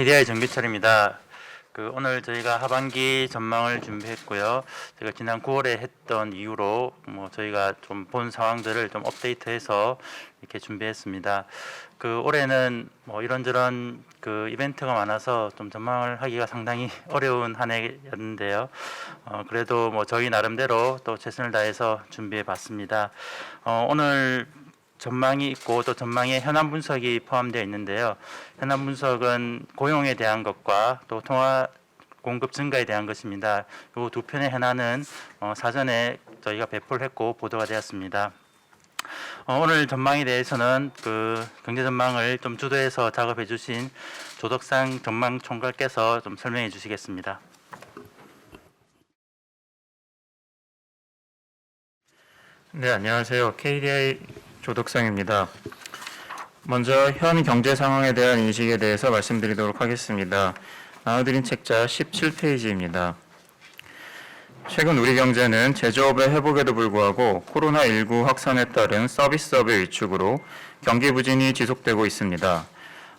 KDI 정규철입니다. 오늘 저희가 하반기 전망을 준비했고요. 제가 지난 9월에 했던 이후로 저희가 좀 본 상황들을 좀 업데이트해서 이렇게 준비했습니다. 올해는 이런저런 이벤트가 많아서 좀 전망을 하기가 상당히 어려운 한 해였는데요. 그래도 저희 나름대로 또 최선을 다해서 준비해 봤습니다. 오늘 전망이 있고 또 전망에 현안 분석이 포함되어 있는데요. 현안 분석은 고용에 대한 것과 또 통화 공급 증가에 대한 것입니다. 이 두 편의 현안은 사전에 저희가 배포를 했고 보도가 되었습니다. 오늘 전망에 대해서는 경제 전망을 좀 주도해서 작업해 주신 조덕상 전망 총괄께서 좀 설명해 주시겠습니다. 네, 안녕하세요. KDI 조덕상입니다. 먼저 현 경제 상황에 대한 인식에 대해서 말씀드리도록 하겠습니다. 나눠드린 책자 17페이지입니다. 최근 우리 경제는 제조업의 회복에도 불구하고 코로나19 확산에 따른 서비스업의 위축으로 경기 부진이 지속되고 있습니다.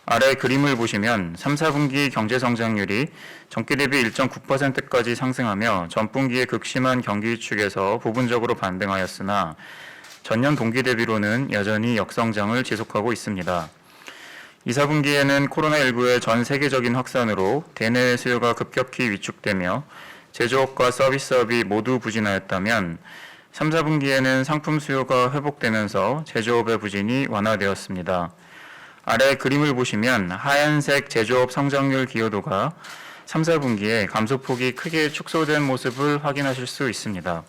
아래 그림을 보시면 3, 4분기 경제 성장률이 전기 대비 1.9%까지 상승하며 전분기의 극심한 경기 위축에서 부분적으로 반등하였으나 전년 동기 대비로는 여전히 역성장을 지속하고 있습니다. 2, 4분기에는 코로나19의 전 세계적인 확산으로 대내외 수요가 급격히 위축되며 제조업과 서비스업이 모두 부진하였다면 3, 4분기에는 상품 수요가 회복되면서 제조업의 부진이 완화되었습니다. 아래 그림을 보시면 하얀색 제조업 성장률 기여도가 3, 4분기에 감소폭이 크게 축소된 모습을 확인하실 수 있습니다.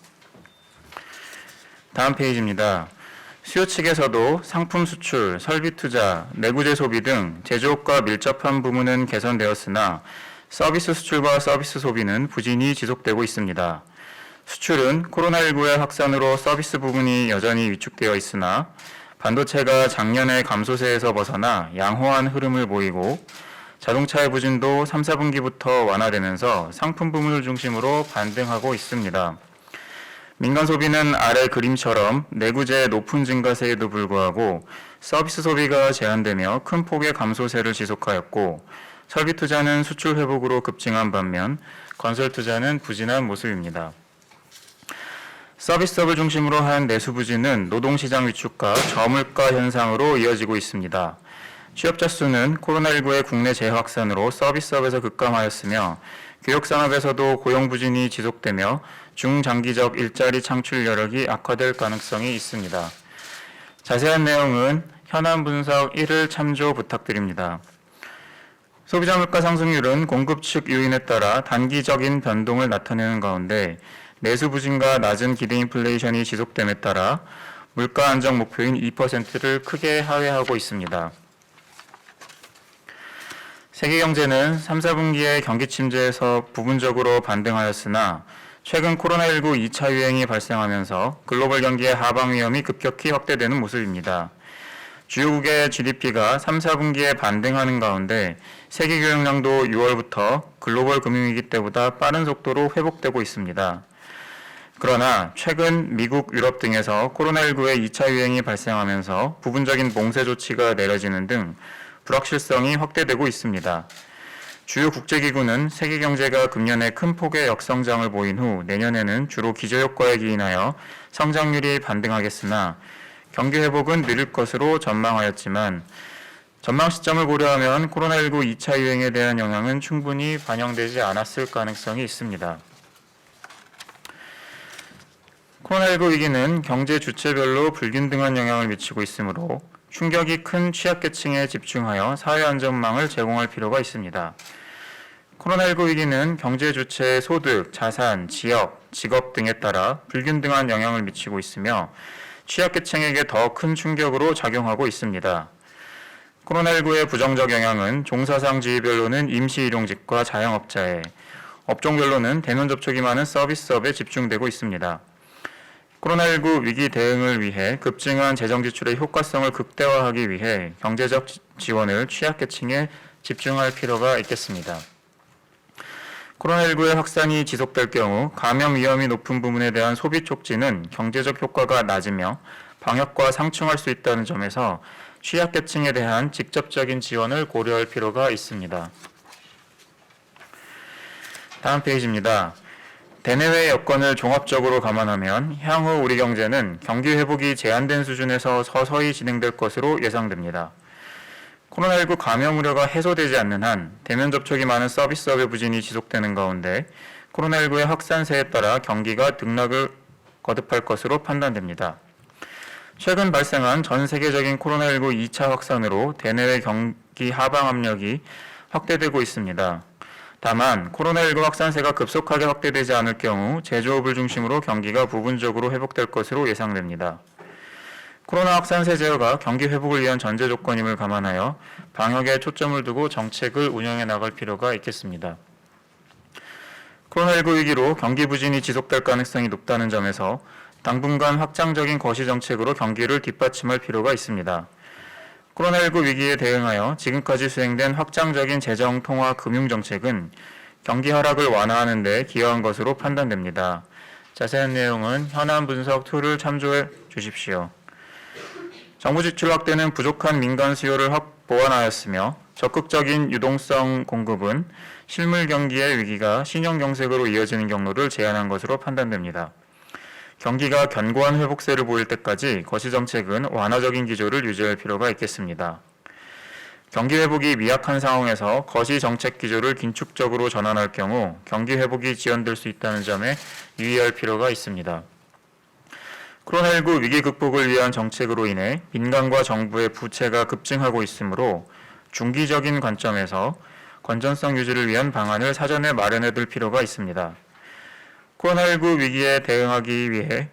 다음 페이지입니다. 수요 측에서도 상품 수출, 설비 투자, 내구재 소비 등 제조업과 밀접한 부문은 개선되었으나 서비스 수출과 서비스 소비는 부진이 지속되고 있습니다. 수출은 코로나19의 확산으로 서비스 부분이 여전히 위축되어 있으나 반도체가 작년의 감소세에서 벗어나 양호한 흐름을 보이고 자동차의 부진도 3, 4분기부터 완화되면서 상품 부문을 중심으로 반등하고 있습니다. 민간 소비는 아래 그림처럼 내구재의 높은 증가세에도 불구하고 서비스 소비가 제한되며 큰 폭의 감소세를 지속하였고 설비 투자는 수출 회복으로 급증한 반면 건설 투자는 부진한 모습입니다. 서비스업을 중심으로 한 내수 부진은 노동시장 위축과 저물가 현상으로 이어지고 있습니다. 취업자 수는 코로나19의 국내 재확산으로 서비스업에서 급감하였으며 교육산업에서도 고용 부진이 지속되며 중장기적 일자리 창출 여력이 악화될 가능성이 있습니다. 자세한 내용은 현안 분석 1을 참조 부탁드립니다. 소비자 물가 상승률은 공급 측 요인에 따라 단기적인 변동을 나타내는 가운데 내수 부진과 낮은 기대 인플레이션이 지속됨에 따라 물가 안정 목표인 2%를 크게 하회하고 있습니다. 세계 경제는 3, 4분기에 경기 침체에서 부분적으로 반등하였으나 최근 코로나19 2차 유행이 발생하면서 글로벌 경기의 하방 위험이 급격히 확대되는 모습입니다. 주요국의 GDP가 3, 4분기에 반등하는 가운데 세계 교역량도 6월부터 글로벌 금융위기 때보다 빠른 속도로 회복되고 있습니다. 그러나 최근 미국, 유럽 등에서 코로나19의 2차 유행이 발생하면서 부분적인 봉쇄 조치가 내려지는 등 불확실성이 확대되고 있습니다. 주요 국제기구는 세계 경제가 금년에 큰 폭의 역성장을 보인 후 내년에는 주로 기저효과에 기인하여 성장률이 반등하겠으나 경기 회복은 느릴 것으로 전망하였지만 전망 시점을 고려하면 코로나19 2차 유행에 대한 영향은 충분히 반영되지 않았을 가능성이 있습니다. 코로나19 위기는 경제 주체별로 불균등한 영향을 미치고 있으므로 충격이 큰 취약계층에 집중하여 사회안전망을 제공할 필요가 있습니다. 코로나19 위기는 경제 주체의 소득, 자산, 지역, 직업 등에 따라 불균등한 영향을 미치고 있으며 취약계층에게 더 큰 충격으로 작용하고 있습니다. 코로나19의 부정적 영향은 종사상 지위별로는 임시일용직과 자영업자에, 업종별로는 대면 접촉이 많은 서비스업에 집중되고 있습니다. 코로나19 위기 대응을 위해 급증한 재정 지출의 효과성을 극대화하기 위해 경제적 지원을 취약계층에 집중할 필요가 있겠습니다. 코로나19의 확산이 지속될 경우 감염 위험이 높은 부문에 대한 소비 촉진은 경제적 효과가 낮으며 방역과 상충할 수 있다는 점에서 취약계층에 대한 직접적인 지원을 고려할 필요가 있습니다. 다음 페이지입니다. 대내외 여건을 종합적으로 감안하면 향후 우리 경제는 경기 회복이 제한된 수준에서 서서히 진행될 것으로 예상됩니다. 코로나19 감염 우려가 해소되지 않는 한 대면 접촉이 많은 서비스업의 부진이 지속되는 가운데 코로나19의 확산세에 따라 경기가 등락을 거듭할 것으로 판단됩니다. 최근 발생한 전 세계적인 코로나19 2차 확산으로 대내외 경기 하방 압력이 확대되고 있습니다. 다만 코로나19 확산세가 급속하게 확대되지 않을 경우 제조업을 중심으로 경기가 부분적으로 회복될 것으로 예상됩니다. 코로나 확산세 제어가 경기 회복을 위한 전제 조건임을 감안하여 방역에 초점을 두고 정책을 운영해 나갈 필요가 있겠습니다. 코로나19 위기로 경기 부진이 지속될 가능성이 높다는 점에서 당분간 확장적인 거시 정책으로 경기를 뒷받침할 필요가 있습니다. 코로나19 위기에 대응하여 지금까지 수행된 확장적인 재정, 통화, 금융 정책은 경기 하락을 완화하는 데 기여한 것으로 판단됩니다. 자세한 내용은 현안 분석 툴을 참조해 주십시오. 정부 지출 확대는 부족한 민간 수요를 보완하였으며 적극적인 유동성 공급은 실물 경기의 위기가 신용 경색으로 이어지는 경로를 제한한 것으로 판단됩니다. 경기가 견고한 회복세를 보일 때까지 거시 정책은 완화적인 기조를 유지할 필요가 있겠습니다. 경기 회복이 미약한 상황에서 거시 정책 기조를 긴축적으로 전환할 경우 경기 회복이 지연될 수 있다는 점에 유의할 필요가 있습니다. 코로나19 위기 극복을 위한 정책으로 인해 민간과 정부의 부채가 급증하고 있으므로 중기적인 관점에서 건전성 유지를 위한 방안을 사전에 마련해둘 필요가 있습니다. 코로나19 위기에 대응하기 위해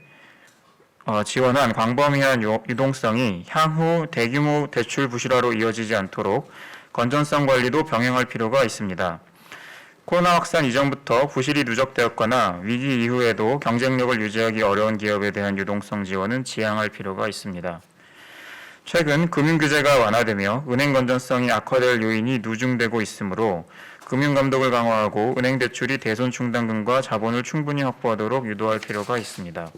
지원한 광범위한 유동성이 향후 대규모 대출 부실화로 이어지지 않도록 건전성 관리도 병행할 필요가 있습니다. 코로나 확산 이전부터 부실이 누적되었거나 위기 이후에도 경쟁력을 유지하기 어려운 기업에 대한 유동성 지원은 지양할 필요가 있습니다. 최근 금융규제가 완화되며 은행 건전성이 악화될 요인이 누중되고 있으므로 금융감독을 강화하고 은행 대출이 대손 충당금과 자본을 충분히 확보하도록 유도할 필요가 있습니다.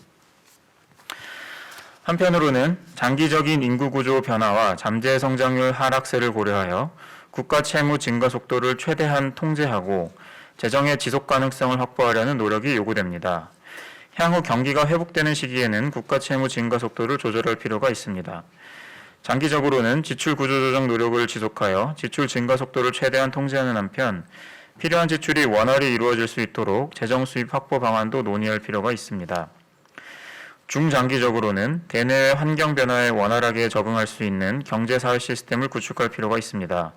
한편으로는 장기적인 인구구조 변화와 잠재 성장률 하락세를 고려하여 국가 채무 증가 속도를 최대한 통제하고 재정의 지속 가능성을 확보하려는 노력이 요구됩니다. 향후 경기가 회복되는 시기에는 국가 채무 증가 속도를 조절할 필요가 있습니다. 장기적으로는 지출 구조 조정 노력을 지속하여 지출 증가 속도를 최대한 통제하는 한편 필요한 지출이 원활히 이루어질 수 있도록 재정 수입 확보 방안도 논의할 필요가 있습니다. 중장기적으로는 대내외 환경 변화에 원활하게 적응할 수 있는 경제사회 시스템을 구축할 필요가 있습니다.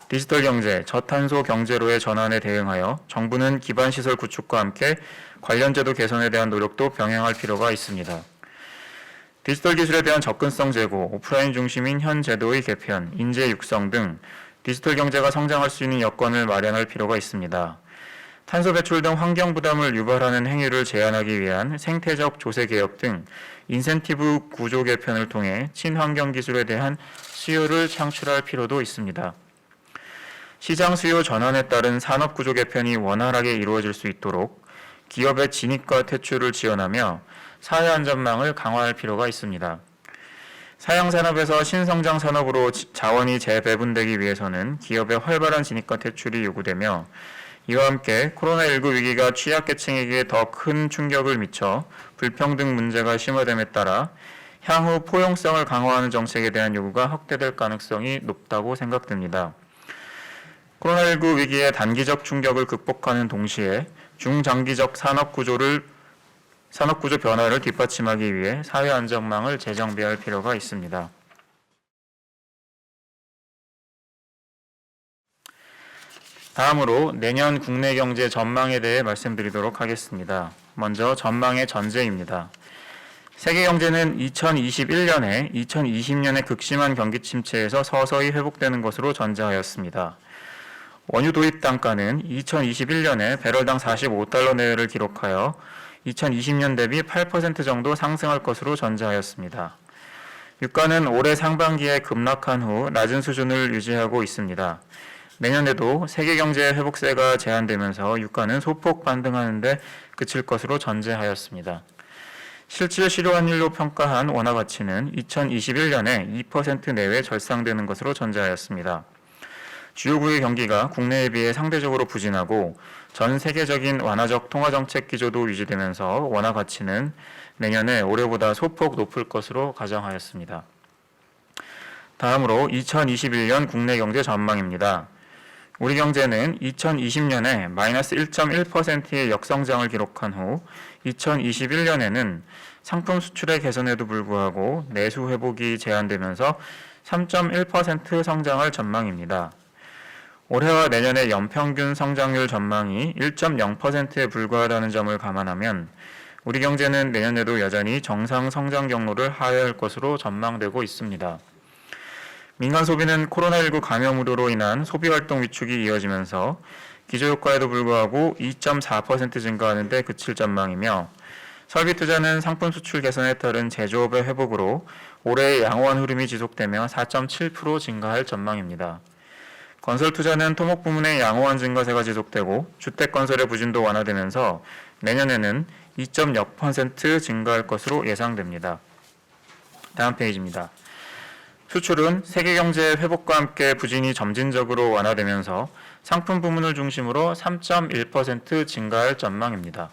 디지털 경제, 저탄소 경제로의 전환에 대응하여 정부는 기반시설 구축과 함께 관련 제도 개선에 대한 노력도 병행할 필요가 있습니다. 디지털 기술에 대한 접근성 제고, 오프라인 중심인 현 제도의 개편, 인재 육성 등 디지털 경제가 성장할 수 있는 여건을 마련할 필요가 있습니다. 탄소 배출 등 환경 부담을 유발하는 행위를 제한하기 위한 생태적 조세 개혁 등 인센티브 구조 개편을 통해 친환경 기술에 대한 수요를 창출할 필요도 있습니다. 시장 수요 전환에 따른 산업 구조 개편이 원활하게 이루어질 수 있도록 기업의 진입과 퇴출을 지원하며 사회 안전망을 강화할 필요가 있습니다. 사양 산업에서 신성장 산업으로 자원이 재배분되기 위해서는 기업의 활발한 진입과 퇴출이 요구되며 이와 함께 코로나19 위기가 취약계층에게 더 큰 충격을 미쳐 불평등 문제가 심화됨에 따라 향후 포용성을 강화하는 정책에 대한 요구가 확대될 가능성이 높다고 생각됩니다. 코로나19 위기의 단기적 충격을 극복하는 동시에 중장기적 산업구조 변화를 뒷받침하기 위해 사회 안전망을 재정비할 필요가 있습니다. 다음으로 내년 국내 경제 전망에 대해 말씀드리도록 하겠습니다. 먼저 전망의 전제입니다. 세계 경제는 2021년에 2020년의 극심한 경기 침체에서 서서히 회복되는 것으로 전제하였습니다. 원유 도입 단가는 2021년에 배럴당 45달러 내외를 기록하여 2020년 대비 8% 정도 상승할 것으로 전제하였습니다. 유가는 올해 상반기에 급락한 후 낮은 수준을 유지하고 있습니다. 내년에도 세계 경제의 회복세가 제한되면서 유가는 소폭 반등하는 데 그칠 것으로 전제하였습니다. 실질 실효 환율로 평가한 원화 가치는 2021년에 2% 내외 절상되는 것으로 전제하였습니다. 주요국의 경기가 국내에 비해 상대적으로 부진하고 전 세계적인 완화적 통화정책 기조도 유지되면서 원화 가치는 내년에 올해보다 소폭 높을 것으로 가정하였습니다. 다음으로 2021년 국내 경제 전망입니다. 우리 경제는 2020년에 마이너스 1.1%의 역성장을 기록한 후 2021년에는 상품 수출의 개선에도 불구하고 내수 회복이 제한되면서 3.1% 성장할 전망입니다. 올해와 내년의 연평균 성장률 전망이 1.0%에 불과하다는 점을 감안하면 우리 경제는 내년에도 여전히 정상 성장 경로를 하회할 것으로 전망되고 있습니다. 민간 소비는 코로나19 감염 우려로 인한 소비활동 위축이 이어지면서 기저효과에도 불구하고 2.4% 증가하는 데 그칠 전망이며 설비 투자는 상품 수출 개선에 따른 제조업의 회복으로 올해의 양호한 흐름이 지속되며 4.7% 증가할 전망입니다. 건설 투자는 토목 부문의 양호한 증가세가 지속되고 주택 건설의 부진도 완화되면서 내년에는 2.0% 증가할 것으로 예상됩니다. 다음 페이지입니다. 수출은 세계 경제의 회복과 함께 부진이 점진적으로 완화되면서 상품 부문을 중심으로 3.1% 증가할 전망입니다.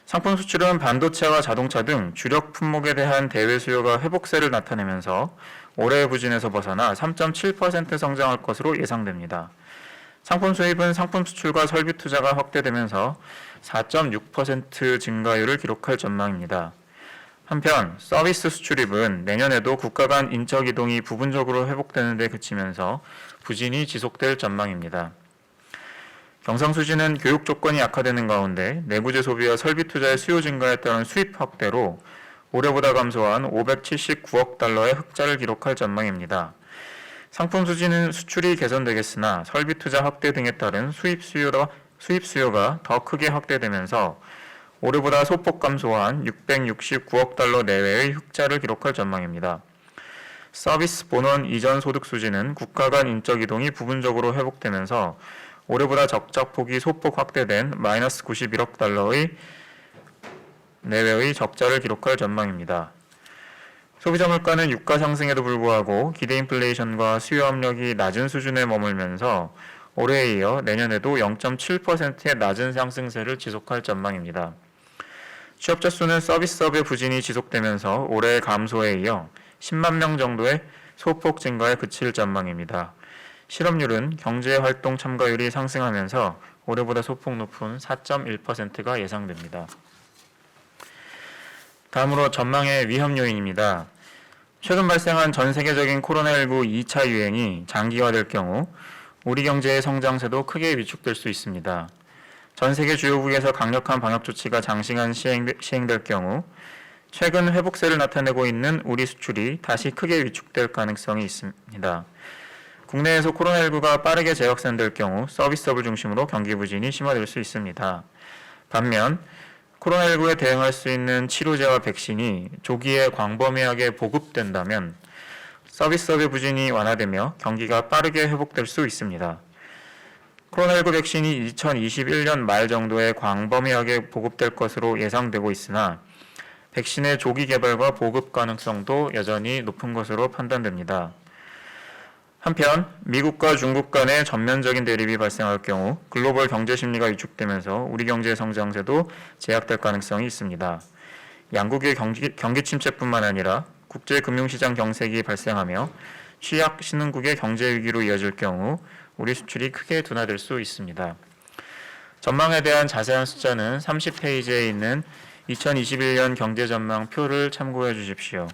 상품 수출은 반도체와 자동차 등 주력 품목에 대한 대외 수요가 회복세를 나타내면서 올해의 부진에서 벗어나 3.7% 성장할 것으로 예상됩니다. 상품 수입은 상품 수출과 설비 투자가 확대되면서 4.6% 증가율을 기록할 전망입니다. 한편 서비스 수출입은 내년에도 국가 간 인적 이동이 부분적으로 회복되는 데 그치면서 부진이 지속될 전망입니다. 경상수지는 교육 조건이 악화되는 가운데 내구재 소비와 설비 투자의 수요 증가에 따른 수입 확대로 올해보다 감소한 579억 달러의 흑자를 기록할 전망입니다. 상품 수출이 개선되겠으나 설비 투자 확대 등에 따른 수입 수요가 더 크게 확대되면서 올해보다 소폭 감소한 669억 달러 내외의 흑자를 기록할 전망입니다. 서비스 본원 이전 소득 수지는 국가 간 인적 이동이 부분적으로 회복되면서 올해보다 적자폭이 소폭 확대된 마이너스 91억 달러의 내외의 적자를 기록할 전망입니다. 소비자 물가는 유가 상승에도 불구하고 기대 인플레이션과 수요 압력이 낮은 수준에 머물면서 올해에 이어 내년에도 0.7%의 낮은 상승세를 지속할 전망입니다. 취업자 수는 서비스업의 부진이 지속되면서 올해의 감소에 이어 10만 명 정도의 소폭 증가에 그칠 전망입니다. 실업률은 경제활동 참가율이 상승하면서 올해보다 소폭 높은 4.1%가 예상됩니다. 다음으로 전망의 위험 요인입니다. 최근 발생한 전 세계적인 코로나19 2차 유행이 장기화될 경우 우리 경제의 성장세도 크게 위축될 수 있습니다. 전 세계 주요국에서 강력한 방역 조치가 장시간 시행될 경우 최근 회복세를 나타내고 있는 우리 수출이 다시 크게 위축될 가능성이 있습니다. 국내에서 코로나19가 빠르게 재확산될 경우 서비스업을 중심으로 경기 부진이 심화될 수 있습니다. 반면 코로나19에 대응할 수 있는 치료제와 백신이 조기에 광범위하게 보급된다면 서비스업의 부진이 완화되며 경기가 빠르게 회복될 수 있습니다. 코로나19 백신이 2021년 말 정도에 광범위하게 보급될 것으로 예상되고 있으나 백신의 조기 개발과 보급 가능성도 여전히 높은 것으로 판단됩니다. 한편 미국과 중국 간의 전면적인 대립이 발생할 경우 글로벌 경제 심리가 위축되면서 우리 경제 성장세도 제약될 가능성이 있습니다. 양국의 경기 침체뿐만 아니라 국제 금융시장 경색이 발생하며 취약 신흥국의 경제 위기로 이어질 경우 우리 수출이 크게 둔화될 수 있습니다. 전망에 대한 자세한 숫자는 30페이지에 있는 2021년 경제 전망 표를 참고해 주십시오.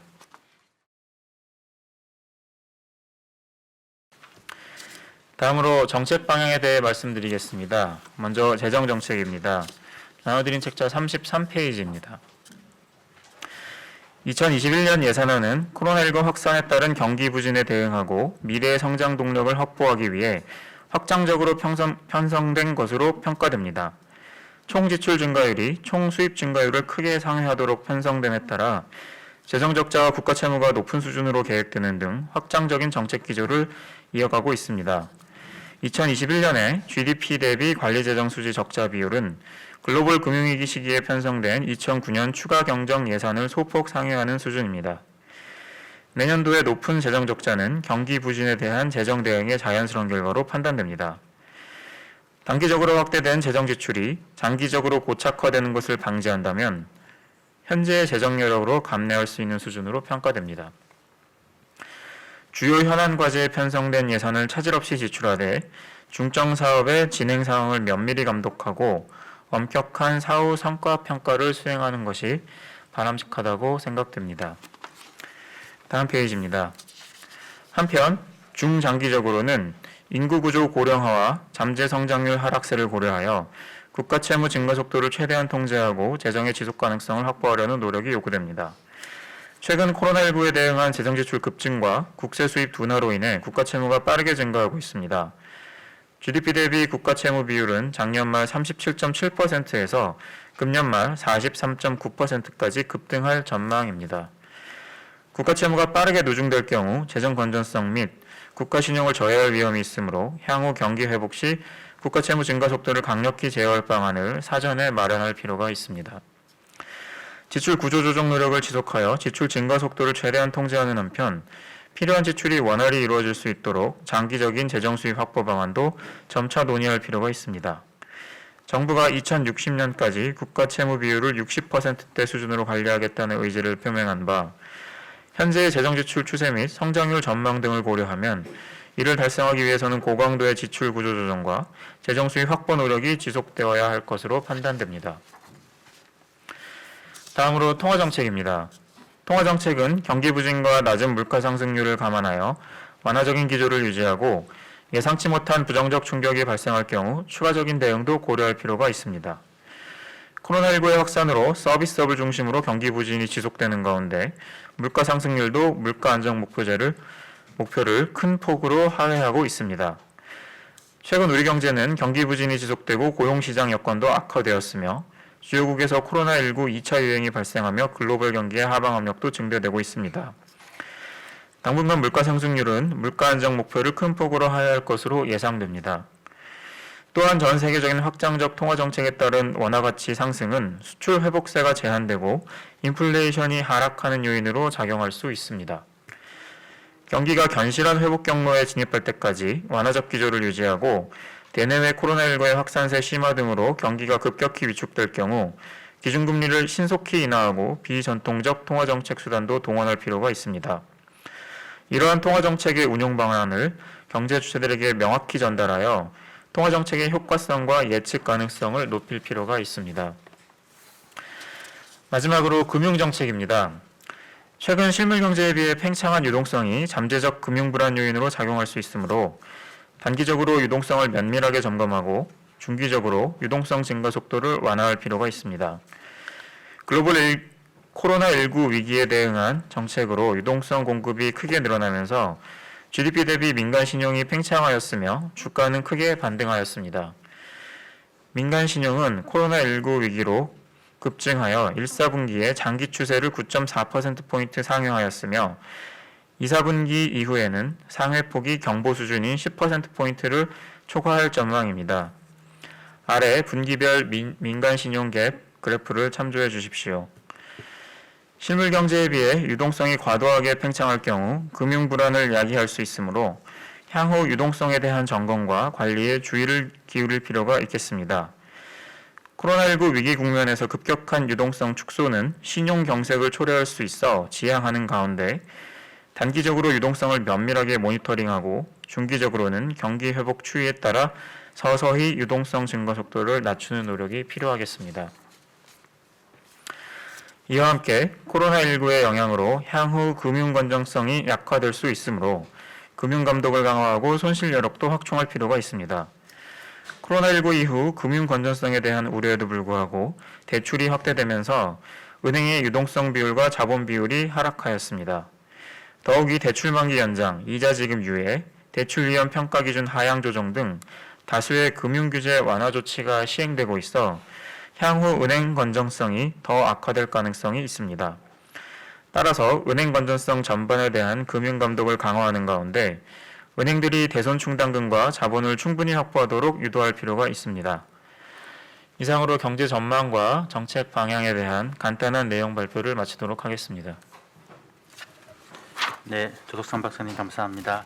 다음으로 정책 방향에 대해 말씀드리겠습니다. 먼저 재정정책입니다. 나눠드린 책자 33페이지입니다. 2021년 예산안은 코로나19 확산에 따른 경기 부진에 대응하고 미래의 성장 동력을 확보하기 위해 확장적으로 편성된 것으로 평가됩니다. 총 지출 증가율이 총 수입 증가율을 크게 상회하도록 편성됨에 따라 재정 적자와 국가 채무가 높은 수준으로 계획되는 등 확장적인 정책 기조를 이어가고 있습니다. 2021년에 GDP 대비 관리재정 수지 적자 비율은 글로벌 금융위기 시기에 편성된 2009년 추가 경정 예산을 소폭 상회하는 수준입니다. 내년도에 높은 재정 적자는 경기 부진에 대한 재정 대응의 자연스러운 결과로 판단됩니다. 단기적으로 확대된 재정 지출이 장기적으로 고착화되는 것을 방지한다면 현재의 재정 여력으로 감내할 수 있는 수준으로 평가됩니다. 주요 현안 과제에 편성된 예산을 차질 없이 지출하되 중점 사업의 진행 상황을 면밀히 감독하고 엄격한 사후 성과 평가를 수행하는 것이 바람직하다고 생각됩니다. 다음 페이지입니다. 한편 중장기적으로는 인구 구조 고령화와 잠재 성장률 하락세를 고려하여 국가 채무 증가 속도를 최대한 통제하고 재정의 지속 가능성을 확보하려는 노력이 요구됩니다. 최근 코로나19에 대응한 재정 지출 급증과 국세 수입 둔화로 인해 국가 채무가 빠르게 증가하고 있습니다. GDP 대비 국가 채무 비율은 작년 말 37.7%에서 금년 말 43.9%까지 급등할 전망입니다. 국가 채무가 빠르게 누중될 경우 재정 건전성 및 국가 신용을 저해할 위험이 있으므로 향후 경기 회복 시 국가 채무 증가 속도를 강력히 제어할 방안을 사전에 마련할 필요가 있습니다. 지출 구조 조정 노력을 지속하여 지출 증가 속도를 최대한 통제하는 한편 필요한 지출이 원활히 이루어질 수 있도록 장기적인 재정 수입 확보 방안도 점차 논의할 필요가 있습니다. 정부가 2060년까지 국가 채무 비율을 60%대 수준으로 관리하겠다는 의지를 표명한 바 현재의 재정 지출 추세 및 성장률 전망 등을 고려하면 이를 달성하기 위해서는 고강도의 지출 구조 조정과 재정 수입 확보 노력이 지속되어야 할 것으로 판단됩니다. 다음으로 통화정책입니다. 통화정책은 경기 부진과 낮은 물가 상승률을 감안하여 완화적인 기조를 유지하고 예상치 못한 부정적 충격이 발생할 경우 추가적인 대응도 고려할 필요가 있습니다. 코로나19의 확산으로 서비스업을 중심으로 경기 부진이 지속되는 가운데 물가 상승률도 물가 안정 목표를 큰 폭으로 하회하고 있습니다. 최근 우리 경제는 경기 부진이 지속되고 고용시장 여건도 악화되었으며 주요국에서 코로나19 2차 유행이 발생하며 글로벌 경기의 하방 압력도 증대되고 있습니다. 당분간 물가 상승률은 물가 안정 목표를 큰 폭으로 하회할 것으로 예상됩니다. 또한 전 세계적인 확장적 통화 정책에 따른 원화 가치 상승은 수출 회복세가 제한되고 인플레이션이 하락하는 요인으로 작용할 수 있습니다. 경기가 견실한 회복 경로에 진입할 때까지 완화적 기조를 유지하고 대내외 코로나19의 확산세 심화 등으로 경기가 급격히 위축될 경우 기준금리를 신속히 인하하고 비전통적 통화정책 수단도 동원할 필요가 있습니다. 이러한 통화정책의 운용 방안을 경제 주체들에게 명확히 전달하여 통화정책의 효과성과 예측 가능성을 높일 필요가 있습니다. 마지막으로 금융정책입니다. 최근 실물 경제에 비해 팽창한 유동성이 잠재적 금융 불안 요인으로 작용할 수 있으므로 단기적으로 유동성을 면밀하게 점검하고 중기적으로 유동성 증가 속도를 완화할 필요가 있습니다. 글로벌 코로나19 위기에 대응한 정책으로 유동성 공급이 크게 늘어나면서 GDP 대비 민간 신용이 팽창하였으며 주가는 크게 반등하였습니다. 민간 신용은 코로나19 위기로 급증하여 1, 4분기에 장기 추세를 9.4%포인트 상회하였으며 2, 4분기 이후에는 상회폭이 경보 수준인 10%포인트를 초과할 전망입니다. 아래 분기별 민간 신용 갭 그래프를 참조해 주십시오. 실물 경제에 비해 유동성이 과도하게 팽창할 경우 금융 불안을 야기할 수 있으므로 향후 유동성에 대한 점검과 관리에 주의를 기울일 필요가 있겠습니다. 코로나19 위기 국면에서 급격한 유동성 축소는 신용 경색을 초래할 수 있어 지양하는 가운데 단기적으로 유동성을 면밀하게 모니터링하고 중기적으로는 경기 회복 추이에 따라 서서히 유동성 증가 속도를 낮추는 노력이 필요하겠습니다. 이와 함께 코로나19의 영향으로 향후 금융 건전성이 약화될 수 있으므로 금융 감독을 강화하고 손실 여력도 확충할 필요가 있습니다. 코로나19 이후 금융 건전성에 대한 우려에도 불구하고 대출이 확대되면서 은행의 유동성 비율과 자본 비율이 하락하였습니다. 더욱이 대출 만기 연장, 이자 지급 유예, 대출 위험 평가 기준 하향 조정 등 다수의 금융 규제 완화 조치가 시행되고 있어 향후 은행 건전성이 더 악화될 가능성이 있습니다. 따라서 은행 건전성 전반에 대한 금융 감독을 강화하는 가운데 은행들이 대손 충당금과 자본을 충분히 확보하도록 유도할 필요가 있습니다. 이상으로 경제 전망과 정책 방향에 대한 간단한 내용 발표를 마치도록 하겠습니다. 네, 조덕상 박사님 감사합니다.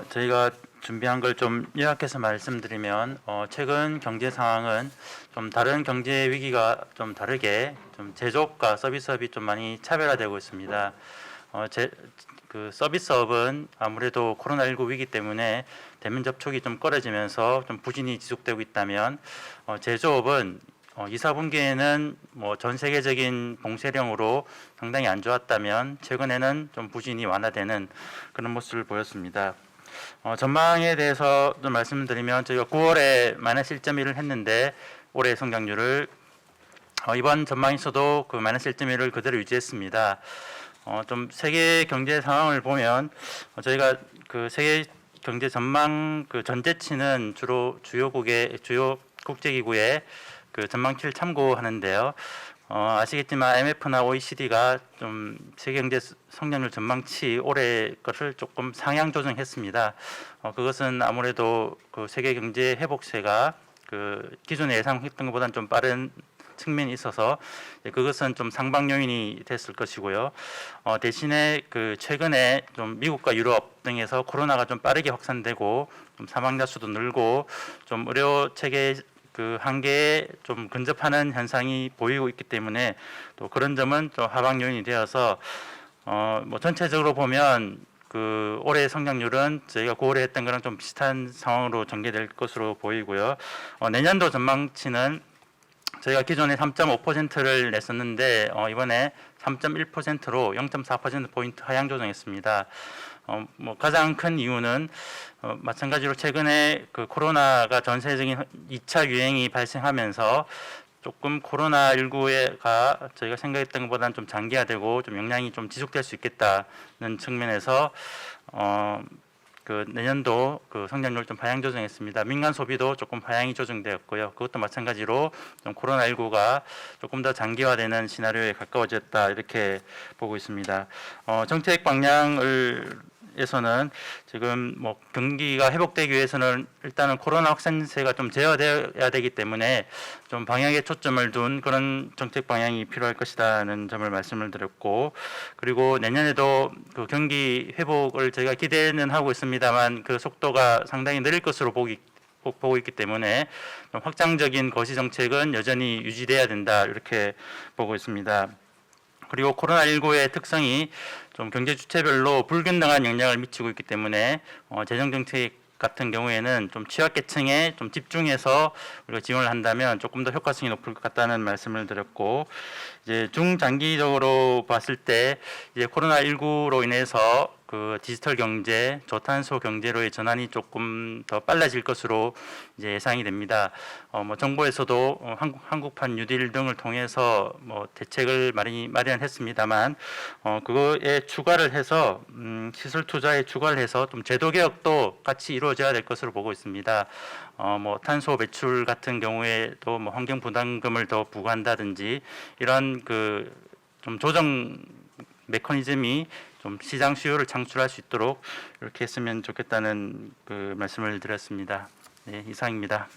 저희가 준비한 걸 좀 요약해서 말씀드리면 최근 경제 상황은 좀 다른 경제 위기가 좀 다르게 좀 제조업과 서비스업이 좀 많이 차별화되고 있습니다. 그 서비스업은 아무래도 코로나19 위기 때문에 대면 접촉이 좀 꺼려지면서 좀 부진이 지속되고 있다면 제조업은 2, 4분기에는 뭐 전 세계적인 봉쇄령으로 상당히 안 좋았다면 최근에는 좀 부진이 완화되는 그런 모습을 보였습니다. 전망에 대해서 좀 말씀드리면 저희가 9월에 마이너스 1.1을 했는데 올해 성장률을 이번 전망에서도 그 마이너스 1.1을 그대로 유지했습니다. 좀 세계 경제 상황을 보면 저희가 그 세계 경제 전망 그 전제치는 주로 주요 국제기구의 그 전망치를 참고하는데요. 아시겠지만 IMF나 OECD가 좀 세계 경제 성장률 전망치 올해 것을 조금 상향 조정했습니다. 그것은 아무래도 그 세계 경제 회복세가 그 기존에 예상했던 것보다는 좀 빠른 측면이 있어서 그것은 좀 상방 요인이 됐을 것이고요. 대신에 그 최근에 좀 미국과 유럽 등에서 코로나가 좀 빠르게 확산되고 좀 사망자 수도 늘고 좀 의료 체계 그 한계에 좀 근접하는 현상이 보이고 있기 때문에 또 그런 점은 좀 하방 요인이 되어서 뭐 전체적으로 보면 그 올해 성장률은 저희가 9월에 했던 거랑 좀 비슷한 상황으로 전개될 것으로 보이고요. 내년도 전망치는 저희가 기존에 3.5%를 냈었는데 이번에 3.1%로 0.4%포인트 하향 조정했습니다. 뭐 가장 큰 이유는 마찬가지로 최근에 그 코로나가 전 세계적인 2차 유행이 발생하면서 조금 코로나19가 저희가 생각했던 것보다는 좀 장기화되고 좀 영향이 좀 지속될 수 있겠다는 측면에서 그 내년도 그 성장률 좀 하향 조정했습니다. 민간 소비도 조금 하향이 조정되었고요. 그것도 마찬가지로 좀 코로나19가 조금 더 장기화되는 시나리오에 가까워졌다 이렇게 보고 있습니다. 정책 방향을 에서는 지금 뭐 경기가 회복되기 위해서는 일단은 코로나 확산세가 좀 제어되어야 되기 때문에 좀 방향에 초점을 둔 그런 정책 방향이 필요할 것이라는 점을 말씀을 드렸고, 그리고 내년에도 그 경기 회복을 저희가 기대는 하고 있습니다만 그 속도가 상당히 느릴 것으로 보고 있기 때문에 좀 확장적인 거시 정책은 여전히 유지돼야 된다 이렇게 보고 있습니다. 그리고 코로나19의 특성이 좀 경제 주체별로 불균등한 영향을 미치고 있기 때문에 재정 정책 같은 경우에는 좀 취약계층에 좀 집중해서 우리가 지원을 한다면 조금 더 효과성이 높을 것 같다는 말씀을 드렸고, 이제 중장기적으로 봤을 때 이제 코로나19로 인해서 그 디지털 경제, 저탄소 경제로의 전환이 조금 더 빨라질 것으로 이제 예상이 됩니다. 뭐 정부에서도 한국판 뉴딜 등을 통해서 뭐 대책을 마련했습니다만 그거에 추가를 해서 시설 투자에 추가를 해서 좀 제도 개혁도 같이 이루어져야 될 것으로 보고 있습니다. 뭐 탄소 배출 같은 경우에도 뭐 환경 부담금을 더 부과한다든지 이런 그 좀 조정 메커니즘이 좀 시장 수요를 창출할 수 있도록 이렇게 했으면 좋겠다는 그 말씀을 드렸습니다. 네, 이상입니다.